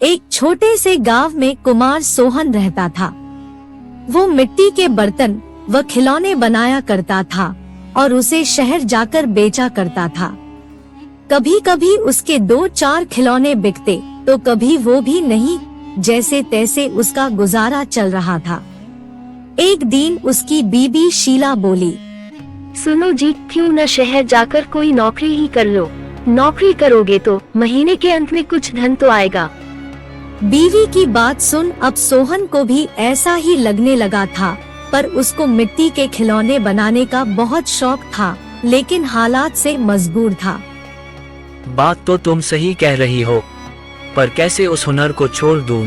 एक छोटे से गांव में कुमार सोहन रहता था। वो मिट्टी के बर्तन व खिलौने बनाया करता था और उसे शहर जाकर बेचा करता था। कभी कभी उसके 2-4 खिलौने बिकते तो कभी वो भी नहीं, जैसे तैसे उसका गुजारा चल रहा था। एक दिन उसकी बीबी शीला बोली, सुनो जी, क्यों न शहर जाकर कोई नौकरी ही कर लो। नौकरी करोगे तो महीने के अंत में कुछ धन तो आएगा। बीवी की बात सुन अब सोहन को भी ऐसा ही लगने लगा था, पर उसको मिट्टी के खिलौने बनाने का बहुत शौक था, लेकिन हालात से मजबूर था। बात तो तुम सही कह रही हो, पर कैसे उस हुनर को छोड़ दूं,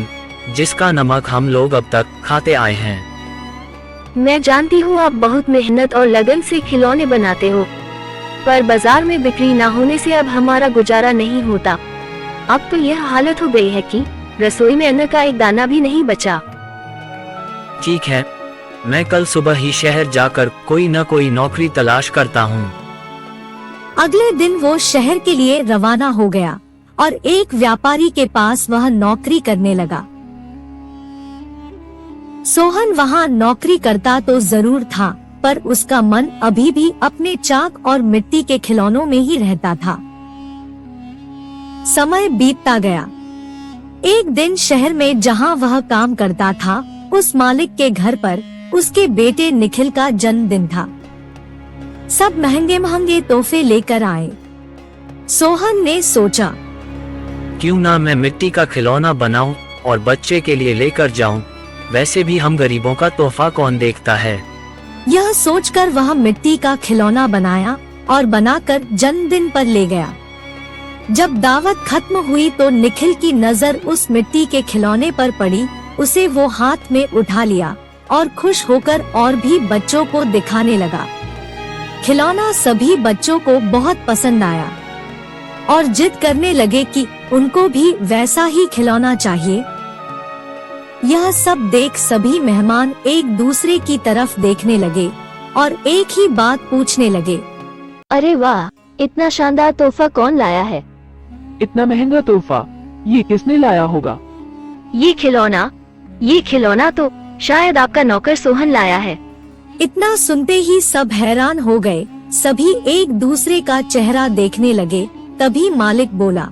जिसका नमक हम लोग अब तक खाते आए हैं। मैं जानती हूँ आप बहुत मेहनत और लगन से खिलौने बनाते हो, पर बाजार में बिक्री न होने से अब हमारा गुजारा नहीं होता। अब तो यह हालत हो गई है कि रसोई में अन्न का एक दाना भी नहीं बचा। ठीक है, मैं कल सुबह ही शहर जाकर कोई न कोई नौकरी तलाश करता हूँ। अगले दिन वो शहर के लिए रवाना हो गया और एक व्यापारी के पास वह नौकरी करने लगा। सोहन वहाँ नौकरी करता तो जरूर था, पर उसका मन अभी भी अपने चाक और मिट्टी के खिलौनों में ही रहता था। समय बीतता गया। एक दिन शहर में जहाँ वह काम करता था, उस मालिक के घर पर उसके बेटे निखिल का जन्मदिन था। सब महंगे महंगे तोहफे लेकर आए। सोहन ने सोचा, क्यों ना मैं मिट्टी का खिलौना बनाऊं और बच्चे के लिए लेकर जाऊं। वैसे भी हम गरीबों का तोहफा कौन देखता है। यह सोचकर वह मिट्टी का खिलौना बनाया और बनाकर जन्मदिन पर ले गया। जब दावत खत्म हुई तो निखिल की नजर उस मिट्टी के खिलौने पर पड़ी। उसे वो हाथ में उठा लिया और खुश होकर और भी बच्चों को दिखाने लगा। खिलौना सभी बच्चों को बहुत पसंद आया और जिद करने लगे कि उनको भी वैसा ही खिलौना चाहिए। यह सब देख सभी मेहमान एक दूसरे की तरफ देखने लगे और एक ही बात पूछने लगे, अरे वाह, इतना शानदार तोहफा कौन लाया है? इतना महंगा तोहफा ये किसने लाया होगा? ये खिलौना तो शायद आपका नौकर सोहन लाया है। इतना सुनते ही सब हैरान हो गए। सभी एक दूसरे का चेहरा देखने लगे। तभी मालिक बोला,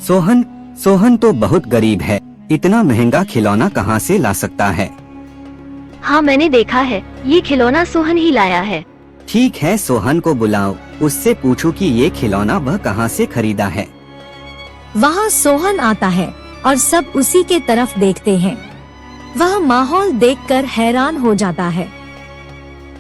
सोहन तो बहुत गरीब है, इतना महंगा खिलौना कहाँ से ला सकता है? हाँ, मैंने देखा है, ये खिलौना सोहन ही लाया है। ठीक है, सोहन को बुलाओ, उससे पूछो कि ये खिलौना वह कहाँ से खरीदा है। वहाँ सोहन आता है और सब उसी के तरफ देखते हैं। वह माहौल देखकर हैरान हो जाता है।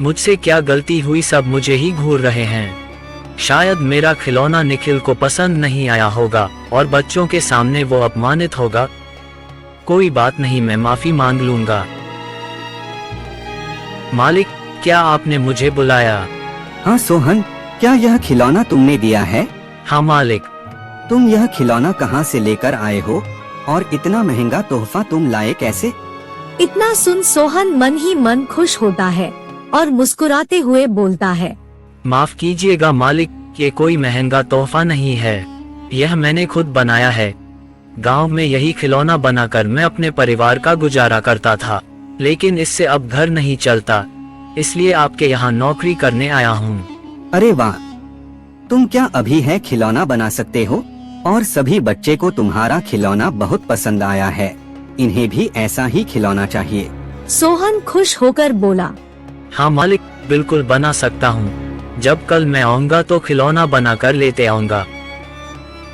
मुझसे क्या गलती हुई, सब मुझे ही घूर रहे हैं। शायद मेरा खिलौना निखिल को पसंद नहीं आया होगा और बच्चों के सामने वो अपमानित होगा। कोई बात नहीं, मैं माफी मांग लूंगा। मालिक, क्या आपने मुझे बुलाया? हाँ सोहन, क्या यह खिलौना तुमने दिया है? हाँ मालिक। तुम यह खिलौना कहाँ से लेकर आए हो और इतना महंगा तोहफा तुम लाए कैसे? इतना सुन सोहन मन ही मन खुश होता है और मुस्कुराते हुए बोलता है, माफ कीजिएगा मालिक, ये कोई महंगा तोहफा नहीं है, यह मैंने खुद बनाया है। गांव में यही खिलौना बनाकर मैं अपने परिवार का गुजारा करता था, लेकिन इससे अब घर नहीं चलता, इसलिए आपके यहाँ नौकरी करने आया हूँ। अरे वाह, तुम क्या अभी है खिलौना बना सकते हो? और सभी बच्चे को तुम्हारा खिलौना बहुत पसंद आया है, इन्हें भी ऐसा ही खिलौना चाहिए। सोहन खुश होकर बोला, हाँ मालिक, बिल्कुल बना सकता हूँ। जब कल मैं आऊँगा तो खिलौना बना कर लेते आऊँगा।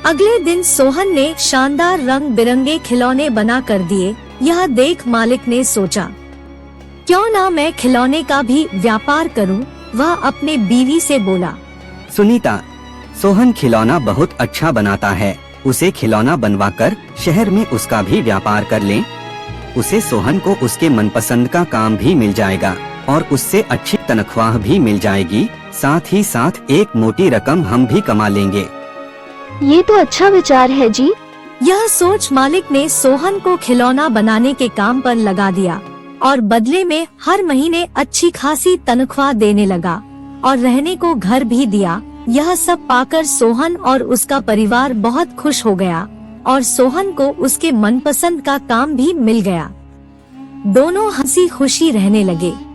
अगले दिन सोहन ने शानदार रंग बिरंगे खिलौने बना कर दिए। यह देख मालिक ने सोचा, क्यों ना मैं खिलौने का भी व्यापार करूं। वह अपने बीवी से बोला, सुनीता, सोहन खिलौना बहुत अच्छा बनाता है, उसे खिलौना बनवाकर शहर में उसका भी व्यापार कर लें। उसे सोहन को उसके मनपसंद का काम भी मिल जाएगा और उससे अच्छी तनख्वाह भी मिल जाएगी, साथ ही साथ एक मोटी रकम हम भी कमा लेंगे। ये तो अच्छा विचार है जी। यह सोच मालिक ने सोहन को खिलौना बनाने के काम पर लगा दिया और बदले में हर महीने अच्छी खासी तनख्वाह देने लगा और रहने को घर भी दिया। यह सब पाकर सोहन और उसका परिवार बहुत खुश हो गया और सोहन को उसके मनपसंद का काम भी मिल गया। दोनों हंसी खुशी रहने लगे।